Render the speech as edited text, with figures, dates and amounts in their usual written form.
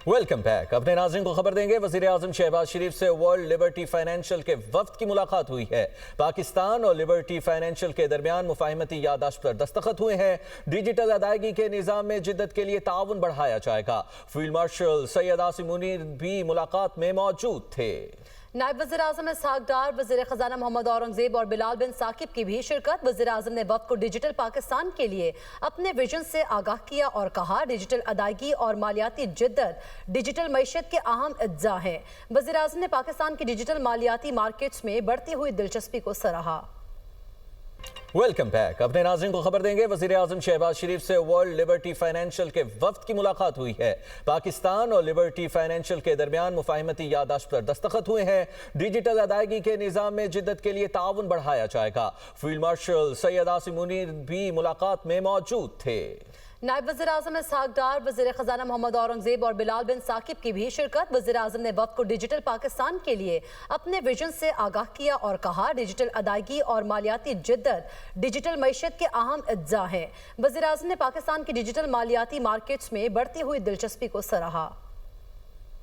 Welcome back. अपने नाज़रीन को खबर देंगे, वज़ीर आज़म शहबाज शरीफ से वर्ल्ड लिबर्टी फाइनेंशियल के वफ्द की मुलाकात हुई है। पाकिस्तान और लिबर्टी फाइनेंशियल के दरमियान मुफाहिमती याददाश्त पर दस्तखत हुए हैं। डिजिटल अदायगी के निज़ाम में जिद्दत के लिए ताउन बढ़ाया जाएगा। फील्ड मार्शल सैयद आसिम मुनीर भी मुलाकात में मौजूद थे। नायब वज़ीर आज़म इसहाक डार, वज़ीर ख़ज़ाना मोहम्मद औरंगज़ेब और बिलाल बिन साकिब की भी शिरकत। वज़ीर आज़म ने वफ़द को डिजिटल पाकिस्तान के लिए अपने विजन से आगाह किया और कहा, डिजिटल अदायगी और मालियाती जिद्दत डिजिटल मईशत के अहम अज्जा हैं। वज़ीर आज़म ने पाकिस्तान की डिजिटल मालियाती मार्केट्स में बढ़ती हुई दिलचस्पी को सराहा। Welcome back. अपने नाज़रीन को खबर देंगे, वज़ीर आज़म शहबाज शरीफ से वर्ल्ड लिबर्टी फाइनेंशियल के वफ्द की मुलाकात हुई है। पाकिस्तान और लिबर्टी फाइनेंशियल के दरमियान मुफाहिमती याददाश्त पर दस्तखत हुए हैं। डिजिटल अदायगी के निज़ाम में जिद्दत के लिए ताउन बढ़ाया जाएगा। फील्ड मार्शल सैयद आसिम मुनीर भी मुलाकात में मौजूद थे। नायब वज़ीर आज़म इसहाक डार, वज़ीर ख़ज़ाना मोहम्मद औरंगज़ेब और बिलाल बिन साकिब की भी शिरकत। वज़ीर आज़म ने वफ़द को डिजिटल पाकिस्तान के लिए अपने विजन से आगाह किया और कहा, डिजिटल अदायगी और मालियाती जिद्दत डिजिटल मईशत के अहम अज्जा हैं। वज़ीर आज़म ने पाकिस्तान की डिजिटल मालियाती मार्केट्स में बढ़ती हुई दिलचस्पी को सराहा।